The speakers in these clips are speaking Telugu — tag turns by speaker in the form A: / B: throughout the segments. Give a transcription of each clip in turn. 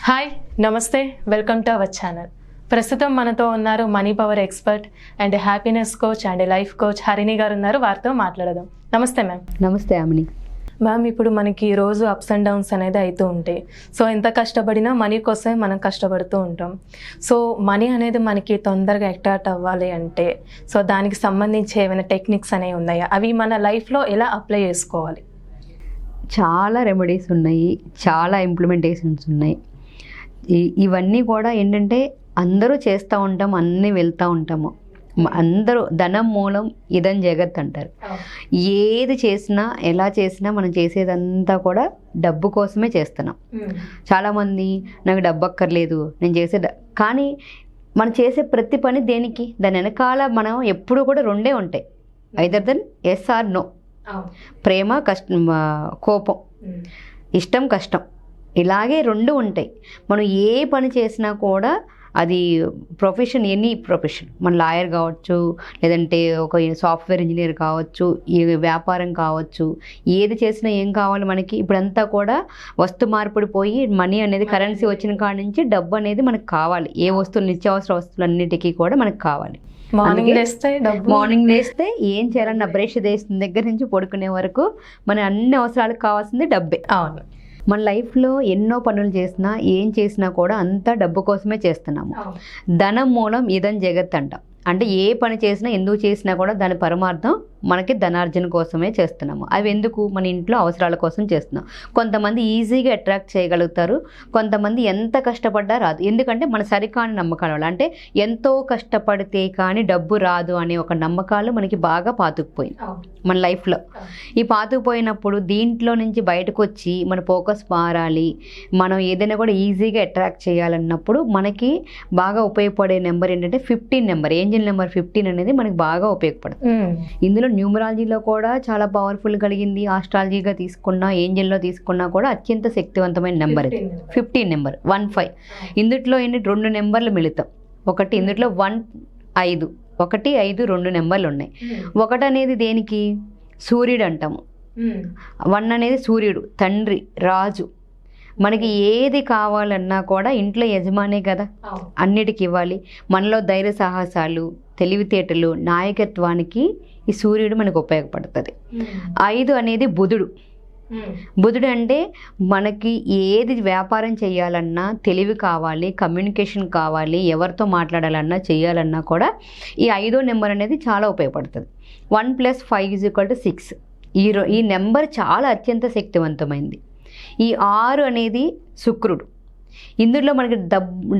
A: హాయ్ నమస్తే వెల్కమ్ టు అవర్ ఛానల్. ప్రస్తుతం మనతో ఉన్నారు money power expert and happiness coach and life coach Harini గారు ఉన్నారు. వారితో మాట్లాడదాం. నమస్తే మ్యామ్.
B: నమస్తే ఆమెని.
A: మ్యామ్, ఇప్పుడు మనకి రోజు అప్స్ అండ్ డౌన్స్ అనేది అవుతూ ఉంటాయి. సో ఎంత కష్టపడినా మనీ కోసమే మనం కష్టపడుతూ ఉంటాం. సో మనీ అనేది మనకి తొందరగా అట్రాక్ట్ అవ్వాలి అంటే సో దానికి సంబంధించి ఏమైనా టెక్నిక్స్ అనేవి ఉన్నాయా? అవి మన లైఫ్లో ఎలా అప్లై చేసుకోవాలి?
B: చాలా రెమెడీస్ ఉన్నాయి, చాలా ఇంప్లిమెంటేషన్స్ ఉన్నాయి. ఇవన్నీ కూడా ఏంటంటే అందరూ చేస్తూ ఉంటాం, అన్నీ వెళ్తూ ఉంటాము. అందరూ ధనం మూలం ఇదం జగత్ అంటారు. ఏది చేసినా ఎలా చేసినా మనం చేసేదంతా కూడా డబ్బు కోసమే చేస్తున్నాం. చాలామంది నాకు డబ్బు అక్కర్లేదు నేను కానీ మనం చేసే ప్రతి పని దేనికి? దాని వెనకాల మనం ఎప్పుడు కూడా రెండే ఉంటాయి, either then yes or no. ప్రేమ కష్టం, కోపం, ఇష్టం కష్టం, ఇలాగే రెండు ఉంటాయి. మనం ఏ పని చేసినా కూడా అది ప్రొఫెషన్, ఎనీ ప్రొఫెషన్, మన లాయర్ కావచ్చు, లేదంటే ఒక సాఫ్ట్వేర్ ఇంజనీర్ కావచ్చు, ఈ వ్యాపారం కావచ్చు, ఏది చేసినా ఏం కావాలి మనకి? ఇప్పుడంతా కూడా వస్తు మార్పిడి పోయి మనీ అనేది కరెన్సీ వచ్చిన కాడ నుంచి డబ్బు అనేది మనకు కావాలి. ఏ వస్తువులు, నిత్యావసర వస్తువులు అన్నిటికీ కూడా మనకు కావాలి. మార్నింగ్ లేస్తే ఏం చేయాలన్న బ్రష్ చేసిన దగ్గర నుంచి పడుకునే వరకు మన అన్ని అవసరాలకు కావాల్సింది డబ్బే.
A: అవును.
B: మన లైఫ్లో ఎన్నో పనులు చేసినా ఏం చేసినా కూడా అంతా డబ్బు కోసమే చేస్తున్నాము. ధనం మూలం ఇదం జగత్ అంటాం. అంటే ఏ పని చేసినా ఎందుకు చేసినా కూడా దాని పరమార్థం మనకి ధనార్జన కోసమే చేస్తున్నాము. అవి ఎందుకు? మన ఇంట్లో అవసరాల కోసం చేస్తున్నాం. కొంతమంది ఈజీగా అట్రాక్ట్ చేయగలుగుతారు, కొంతమంది ఎంత కష్టపడ్డా రాదు. ఎందుకంటే మన సరికాని నమ్మకాల వల్ల, అంటే ఎంతో కష్టపడితే కానీ డబ్బు రాదు అనే ఒక నమ్మకాలు మనకి బాగా పాతుకుపోయింది మన లైఫ్లో. ఈ పాతుకుపోయినప్పుడు దీంట్లో నుంచి బయటకు వచ్చి మన ఫోకస్ మారాలి, మనం ఏదైనా కూడా ఈజీగా అట్రాక్ట్ చేయాలన్నప్పుడు మనకి బాగా ఉపయోగపడే నెంబర్ ఏంటంటే 15 నెంబర్. ఏంజిల్ నెంబర్ 15 అనేది మనకి బాగా ఉపయోగపడుతుంది. ఇందులో న్యూమరాలజీలో కూడా చాలా పవర్ఫుల్ కలిగింది. ఆస్ట్రాలజీగా తీసుకున్నా, ఏంజిల్లో తీసుకున్నా కూడా అత్యంత శక్తివంతమైన నెంబర్ ఇది 15 నెంబర్, 15. ఇందులో ఏంటి 2 నెంబర్లు మిళితం. ఒకటి ఇందులో 1, 5, 1, 5, 2 నెంబర్లు ఉన్నాయి. 1 అనేది దేనికి? సూర్యుడు అంటాము. 1 అనేది సూర్యుడు, తండ్రి, రాజు. మనకి ఏది కావాలన్నా కూడా ఇంట్లో యజమానే కదా అన్నిటికి ఇవ్వాలి. మనలో ధైర్య సాహసాలు, తెలివితేటలు, నాయకత్వానికి ఈ సూర్యుడు మనకు ఉపయోగపడుతుంది. 5 అనేది బుధుడు. బుధుడు అంటే మనకి ఏది వ్యాపారం చేయాలన్నా తెలివి కావాలి, కమ్యూనికేషన్ కావాలి, ఎవరితో మాట్లాడాలన్నా చేయాలన్నా కూడా ఈ 5వ నెంబర్ అనేది చాలా ఉపయోగపడుతుంది. 1 + 5 = 6. ఈ నెంబర్ చాలా అత్యంత శక్తివంతమైంది. ఈ 6 అనేది శుక్రుడు. ఇందులో మనకి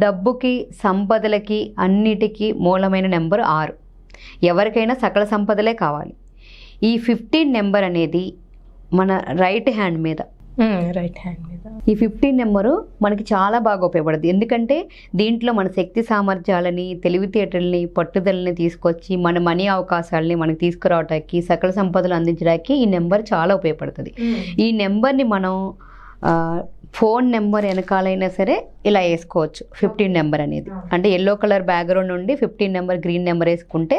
B: డబ్బుకి, సంపదలకి, అన్నిటికీ మూలమైన నెంబర్ 6. ఎవరికైనా సకల సంపదలే కావాలి. ఈ 15 నెంబర్ అనేది మన రైట్ హ్యాండ్ మీద ఈ 15 నెంబరు మనకి చాలా బాగా ఉపయోగపడుతుంది. ఎందుకంటే దీంట్లో మన శక్తి సామర్థ్యాలని, తెలివితేటల్ని, పట్టుదలని తీసుకొచ్చి మన మనీ అవకాశాలని మనకి తీసుకురావడానికి, సకల సంపదలు అందించడానికి ఈ నెంబర్ చాలా ఉపయోగపడుతుంది. ఈ నెంబర్ని మనం ఫోన్ నెంబర్ వెనకాలైనా సరే ఇలా వేసుకోవచ్చు. 15 నెంబర్ అనేది అంటే ఎల్లో కలర్ బ్యాక్గ్రౌండ్ నుండి 15 నెంబర్, గ్రీన్ నెంబర్ వేసుకుంటే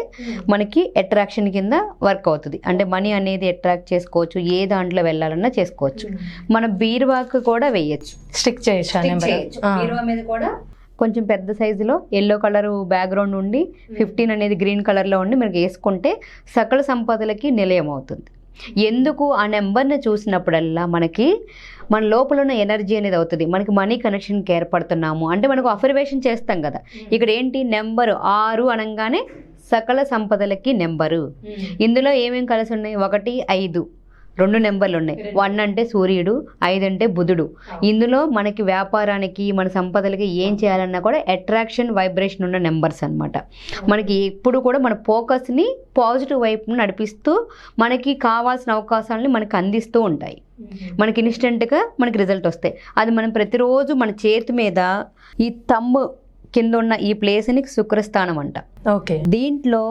B: మనకి అట్రాక్షన్ కింద వర్క్ అవుతుంది. అంటే మనీ అనేది అట్రాక్ట్ చేసుకోవచ్చు, ఏ దాంట్లో వెళ్ళాలన్నా చేసుకోవచ్చు. మన బీరువాకు కూడా వేయచ్చు, స్టిక్ చేయొచ్చు. బీరువా మీద కూడా కొంచెం పెద్ద సైజులో ఎల్లో కలర్ బ్యాక్గ్రౌండ్ ఉండి 15 అనేది గ్రీన్ కలర్లో ఉండి మనకి వేసుకుంటే సకల సంపదలకి నిలయం అవుతుంది. ఎందుకు? ఆ నెంబర్ని చూసినప్పుడల్లా మనకి మన లోపల ఉన్న ఎనర్జీ అనేది అవుతుంది. మనకి మనీ కనెక్షన్కి ఏర్పడుతున్నాము అంటే మనకు అఫర్మేషన్ చేస్తాం కదా. ఇక్కడ ఏంటి? నెంబరు 6 అనగానే సకల సంపదలకి నెంబరు. ఇందులో ఏమేమి కలిసి ఉన్నాయి? 1, 5, 2 నెంబర్లు ఉన్నాయి. 1 అంటే సూర్యుడు, 5 అంటే బుధుడు. ఇందులో మనకి వ్యాపారానికి, మన సంపదలకి ఏం చేయాలన్నా కూడా అట్రాక్షన్, వైబ్రేషన్ ఉన్న నెంబర్స్ అనమాట. మనకి ఎప్పుడు కూడా మన ఫోకస్ని పాజిటివ్ వైపు నడిపిస్తూ మనకి కావాల్సిన అవకాశాలని మనకి అందిస్తూ ఉంటాయి. మనకి ఇన్స్టెంట్గా మనకి రిజల్ట్ వస్తాయి. అది మనం ప్రతిరోజు మన చేతి మీద ఈ తమ్ము కింద ఉన్న ఈ ప్లేస్ని శుక్రస్థానం అంట.
A: ఓకే.
B: దీంట్లో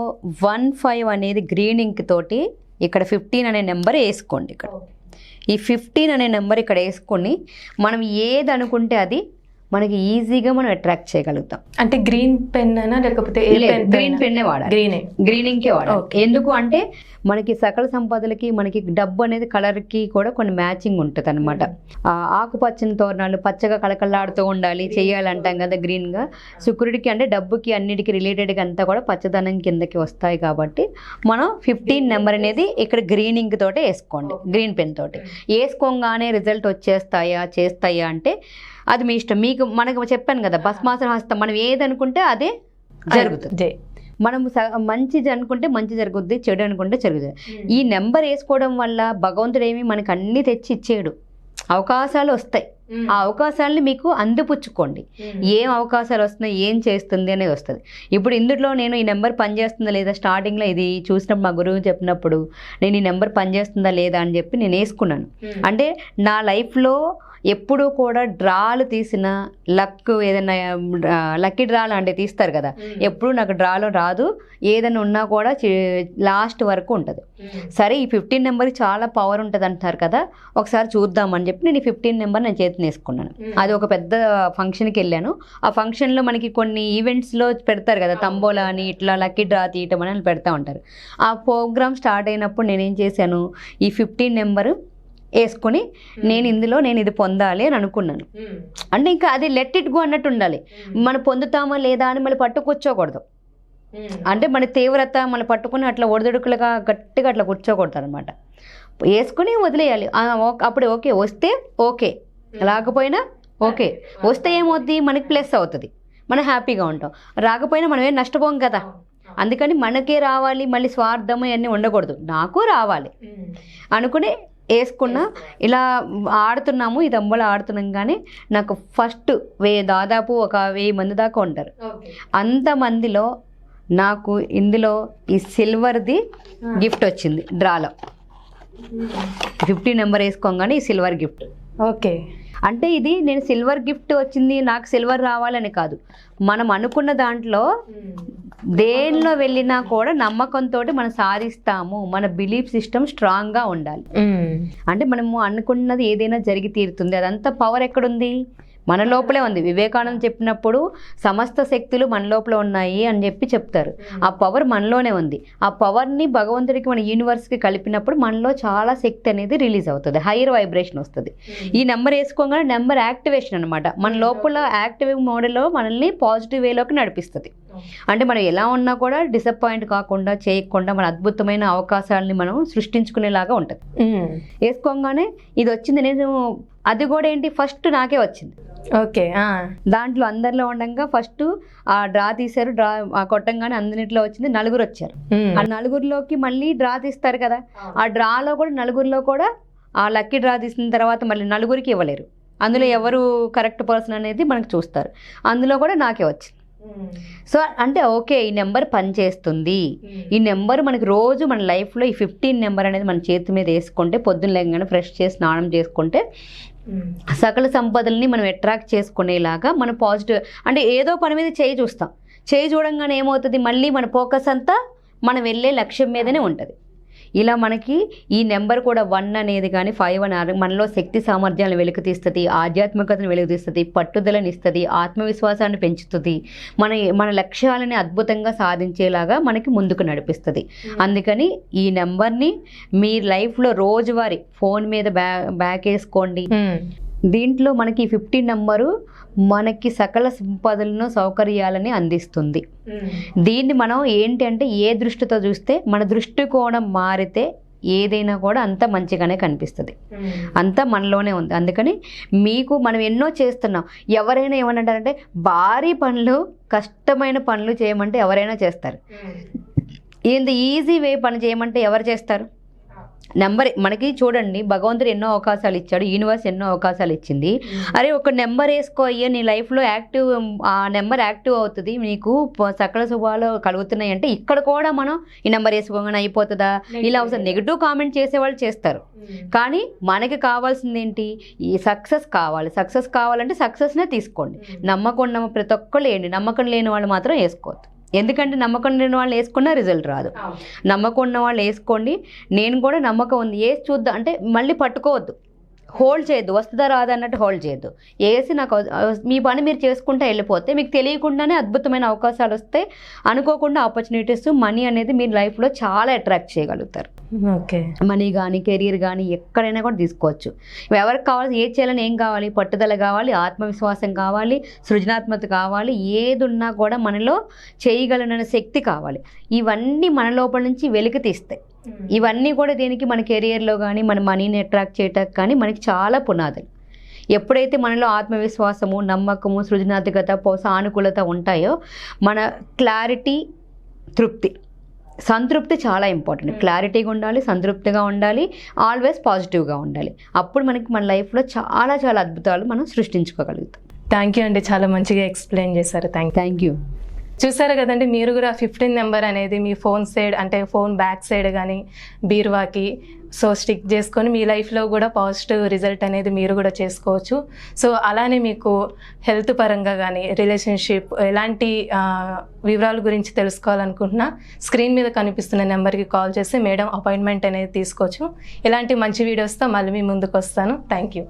B: 1, 5 అనేది గ్రీన్ ఇంక్ తోటి ఇక్కడ 15 అనే నెంబర్ వేసుకోండి. ఇక్కడ ఈ 15 అనే నెంబర్ ఇక్కడ వేసుకొని మనం ఏది అనుకుంటే అది మనకి ఈజీగా మనం అట్రాక్ట్ చేయగలుగుతాం.
A: అంటే గ్రీన్ పెన్ అయినా లేకపోతే
B: గ్రీన్ పెన్నే వాడాలి, గ్రీనింగ్కే వాడాలి. ఎందుకు అంటే మనకి సకల సంపదలకి మనకి డబ్బు అనేది కలర్కి కూడా కొన్ని మ్యాచింగ్ ఉంటుంది అనమాట. ఆకుపచ్చని తోరణాలు పచ్చగా కళకళలాడుతూ ఉండాలి చేయాలంటాం కదా గ్రీన్గా. శుక్రుడికి అంటే డబ్బుకి అన్నిటికీ రిలేటెడ్గా అంతా కూడా పచ్చదనం కిందకి వస్తాయి. కాబట్టి మనం 15 నెంబర్ అనేది ఇక్కడ గ్రీనింగ్ తోటే వేసుకోండి, గ్రీన్ పెన్ తోటి వేసుకోగానే రిజల్ట్ చేస్తాయా అంటే అది మీ ఇష్టం. మీకు మనకు చెప్పాను కదా భస్మాసుర హస్తం, మనం ఏదనుకుంటే అదే జరుగుతుంది. మనం మంచిది అనుకుంటే మంచి జరుగుద్ది, చెడు అనుకుంటే జరుగుతుంది. ఈ నెంబర్ వేసుకోవడం వల్ల భగవంతుడు ఏమి మనకు అన్ని తెచ్చి ఇచ్చేయడు, అవకాశాలు వస్తాయి. ఆ అవకాశాలని మీకు అందిపుచ్చుకోండి. ఏం అవకాశాలు వస్తున్నాయి, ఏం చేస్తుంది అనేది వస్తుంది. ఇప్పుడు ఇందులో నేను ఈ నెంబర్ పనిచేస్తుందా లేదా, స్టార్టింగ్లో ఇది చూసినప్పుడు మా గురువు చెప్పినప్పుడు నేను ఈ నెంబర్ పనిచేస్తుందా లేదా అని చెప్పి నేను వేసుకున్నాను. అంటే నా లైఫ్లో ఎప్పుడూ కూడా డ్రాలు తీసిన ఏదైనా లక్కీ డ్రాలు అంటే తీస్తారు కదా, ఎప్పుడు నాకు డ్రాలో రాదు. ఏదైనా ఉన్నా కూడా లాస్ట్ వరకు ఉంటుంది. సరే ఈ 15 నెంబర్కి చాలా పవర్ ఉంటుంది అంటారు కదా, ఒకసారి చూద్దామని చెప్పి నేను ఈ 15 నెంబర్ నేను చేతిని వేసుకున్నాను. అది ఒక పెద్ద ఫంక్షన్కి వెళ్ళాను. ఆ ఫంక్షన్లో మనకి కొన్ని ఈవెంట్స్లో పెడతారు కదా, తంబోలా అని ఇట్లా లక్కీ డ్రా తీయటం అని పెడతా ఉంటారు. ఆ ప్రోగ్రామ్ స్టార్ట్ అయినప్పుడు నేనేం చేశాను, ఈ 15 నెంబరు వేసుకొని నేను ఇది పొందాలి అని అనుకున్నాను. అంటే ఇంకా అది లెట్ ఇట్ గో అన్నట్టు ఉండాలి. మనం పొందుతామా లేదా అని మళ్ళీ పట్టు కూర్చోకూడదు. అంటే మన తీవ్రత మళ్ళీ పట్టుకుని అట్లా ఒడిదుడుకులుగా గట్టిగా అట్లా కూర్చోకూడదు అనమాట. వేసుకుని వదిలేయాలి. అప్పుడు ఓకే వస్తే ఓకే, రాకపోయినా ఓకే. వస్తే ఏమవుద్ది, మనకి ప్లస్ అవుతుంది, మనం హ్యాపీగా ఉంటాం. రాకపోయినా మనం ఏం నష్టపోం కదా. అందుకని మనకే రావాలి, మళ్ళీ స్వార్థం ఇవన్నీ ఉండకూడదు, నాకు రావాలి అనుకుని వేసుకున్నా. ఇలా ఆడుతున్నాము, ఇది అంబలా ఆడుతున్నాం. కానీ నాకు ఫస్ట్ దాదాపు ఒక 1000 మంది దాకా ఉంటారు. అంతమందిలో నాకు ఇందులో ఈ సిల్వర్ది గిఫ్ట్ వచ్చింది డ్రాలో. 15 నెంబర్ వేసుకోగానే ఈ సిల్వర్ గిఫ్ట్.
A: ఓకే,
B: అంటే ఇది నేను సిల్వర్ గిఫ్ట్ వచ్చింది నాకు సిల్వర్ రావాలని కాదు, మనం అనుకున్న దాంట్లో దేనిలో వెళ్ళినా కూడా నమ్మకంతో మనం సాధిస్తాము. మన బిలీఫ్ సిస్టమ్ స్ట్రాంగ్గా ఉండాలి. అంటే మనము అనుకున్నది ఏదైనా జరిగి తీరుతుంది. అదంతా పవర్ ఎక్కడుంది, మన లోపలే ఉంది. వివేకానంద చెప్పినప్పుడు సమస్త శక్తులు మన లోపల ఉన్నాయి అని చెప్పి చెప్తారు. ఆ పవర్ మనలోనే ఉంది. ఆ పవర్ని భగవంతుడికి మన యూనివర్స్కి కలిపినప్పుడు మనలో చాలా శక్తి అనేది రిలీజ్ అవుతుంది, హైయర్ వైబ్రేషన్ వస్తుంది. ఈ నెంబర్ వేసుకోగానే నెంబర్ యాక్టివేషన్ అనమాట. మన లోపల యాక్టివ్ మోడ్లో మనల్ని పాజిటివ్ వేలోకి నడిపిస్తుంది. అంటే మనం ఎలా ఉన్నా కూడా డిసప్పాయింట్ కాకుండా చేయకుండా మన అద్భుతమైన అవకాశాలని మనం సృష్టించుకునేలాగా ఉంటుంది. వేసుకోగానే ఇది వచ్చింది, నేను అది కూడా ఏంటి ఫస్ట్ నాకే వచ్చింది.
A: ఓకే,
B: దాంట్లో అందరిలో ఉండగా ఫస్ట్ ఆ డ్రా తీశారు. డ్రా కొట్టంగానే అందరిలో వచ్చింది, 4 వచ్చారు. ఆ 4లోకి మళ్ళీ డ్రా తీస్తారు కదా, ఆ డ్రాలో కూడా 4లో కూడా ఆ లక్కీ డ్రా తీసిన తర్వాత మళ్ళీ 4కి ఇవ్వలేరు. అందులో ఎవరు కరెక్ట్ పర్సన్ అనేది మనకు చూస్తారు. అందులో కూడా నాకే వచ్చింది. సో అంటే ఓకే, ఈ నెంబర్ పనిచేస్తుంది. ఈ నెంబర్ మనకి రోజు మన లైఫ్లో ఈ 15 నెంబర్ అనేది మన చేతి మీద వేసుకుంటే, పొద్దున్న లేగానే ఫ్రెష్ చేసి స్నానం చేసుకుంటే సకల సంపదల్ని మనం అట్రాక్ట్ చేసుకునేలాగా మనం పాజిటివ్. అంటే ఏదో పని మీద చేయి చూడంగానే ఏమవుతుంది, మళ్ళీ మన ఫోకస్ అంతా మనం వెళ్ళే లక్ష్యం మీదనే ఉంటుంది. ఇలా మనకి ఈ నెంబర్ కూడా 1 అనేది కానీ 5 అని మనలో శక్తి సామర్థ్యాలను వెలుగుతీస్తుంది, ఆధ్యాత్మికతను వెలుగుతీస్తుంది, పట్టుదలని ఇస్తుంది, ఆత్మవిశ్వాసాన్ని పెంచుతుంది, మన లక్ష్యాలని అద్భుతంగా సాధించేలాగా మనకి ముందుకు నడిపిస్తుంది. అందుకని ఈ నెంబర్ని మీ లైఫ్లో రోజువారీ ఫోన్ మీద బ్యాక్ వేసుకోండి. దీంట్లో మనకి 15 నెంబరు మనకి సకల సంపదలను సౌకర్యాలని అందిస్తుంది. దీన్ని మనం ఏంటి అంటే ఏ దృష్టితో చూస్తే, మన దృష్టికోణం మారితే ఏదైనా కూడా అంత మంచిగానే కనిపిస్తుంది. అంతా మనలోనే ఉంది. అందుకని మీకు మనం ఎన్నో చేస్తున్నాం. ఎవరైనా ఏమనంటారంటే భారీ పనులు, కష్టమైన పనులు చేయమంటే ఎవరైనా చేస్తారు. ఇంత ఈజీ వే పని చేయమంటే ఎవరు చేస్తారు? నెంబర్ మనకి చూడండి, భగవంతుడు ఎన్నో అవకాశాలు ఇచ్చాడు, యూనివర్స్ ఎన్నో అవకాశాలు ఇచ్చింది. అరే ఒక నెంబర్ వేసుకో అయ్యా, నీ లైఫ్లో యాక్టివ్, ఆ నెంబర్ యాక్టివ్ అవుతుంది, నీకు సకల శుభాలు కలుగుతున్నాయి అంటే ఇక్కడ కూడా మనం ఈ నెంబర్ వేసుకోగానే అయిపోతుందా? ఇలా అవసరం నెగిటివ్ కామెంట్ చేసేవాళ్ళు చేస్తారు. కానీ మనకి కావాల్సింది ఏంటి? ఈ సక్సెస్ కావాలి. సక్సెస్ కావాలంటే సక్సెస్నే తీసుకోండి. నమ్మకం ఉన్న ప్రతి ఒక్కళ్ళు వేయండి, నమ్మకం లేని వాళ్ళు మాత్రం వేసుకోవద్దు. ఎందుకంటే నమ్మకం లేని వాళ్ళు వేసుకున్నా రిజల్ట్ రాదు. నమ్మకం ఉన్న వాళ్ళు వేసుకోండి. నేను కూడా నమ్మకం ఉంది, వేసి చూద్దాం అంటే మళ్ళీ పట్టుకోవద్దు. హోల్డ్ చేయొద్దు, వస్తుందా రాదా అన్నట్టు హోల్డ్ చేయొద్దు. వేసి నాకు మీ పని మీరు చేసుకుంటూ వెళ్ళిపోతే మీకు తెలియకుండానే అద్భుతమైన అవకాశాలు వస్తాయి. అనుకోకుండా ఆపర్చునిటీస్, మనీ అనేది మీ లైఫ్లో చాలా అట్రాక్ట్ చేయగలుగుతారు.
A: ఓకే.
B: మనీ కానీ కెరీర్ కానీ ఎక్కడైనా కూడా తీసుకోవచ్చు. ఎవరికి కావాలి, ఏది చేయాలని, ఏం కావాలి, పట్టుదల కావాలి, ఆత్మవిశ్వాసం కావాలి, సృజనాత్మకత కావాలి, ఏది ఉన్నా కూడా మనలో చేయగలననే శక్తి కావాలి. ఇవన్నీ మన లోపల నుంచి వెలికి తీస్తాయి. ఇవన్నీ కూడా దేనికి, మన కెరియర్లో కానీ మన మనీని అట్రాక్ట్ చేయటానికి కానీ మనకి చాలా పునాదులు. ఎప్పుడైతే మనలో ఆత్మవిశ్వాసము, నమ్మకము, సృజనాత్మకత, సానుకూలత ఉంటాయో మన క్లారిటీ, తృప్తి, సంతృప్తి చాలా ఇంపార్టెంట్. క్లారిటీగా ఉండాలి, సంతృప్తిగా ఉండాలి, ఆల్వేస్ పాజిటివ్గా ఉండాలి. అప్పుడు మనకి మన లైఫ్లో చాలా చాలా అద్భుతాలు మనం సృష్టించుకోగలుగుతాం.
A: థ్యాంక్ యూ అండి, చాలా మంచిగా ఎక్స్ప్లెయిన్ చేశారు.
B: Thank you.
A: చూసారు కదండి, మీరు కూడా 15 నెంబర్ అనేది మీ ఫోన్ సైడ్, అంటే ఫోన్ బ్యాక్ సైడ్ కానీ బీరువాకి సో స్టిక్ చేసుకొని మీ లైఫ్లో కూడా పాజిటివ్ రిజల్ట్ అనేది మీరు కూడా చేసుకోవచ్చు. సో అలానే మీకు హెల్త్ పరంగా కానీ, రిలేషన్షిప్, ఎలాంటి వివరాల గురించి తెలుసుకోవాలనుకుంటున్నా స్క్రీన్ మీద కనిపిస్తున్న నెంబర్కి కాల్ చేసి మేడం అపాయింట్మెంట్ అనేది తీసుకోవచ్చు. ఇలాంటి మంచి వీడియోస్తో మళ్ళీ మీ ముందుకు వస్తాను. Thank you.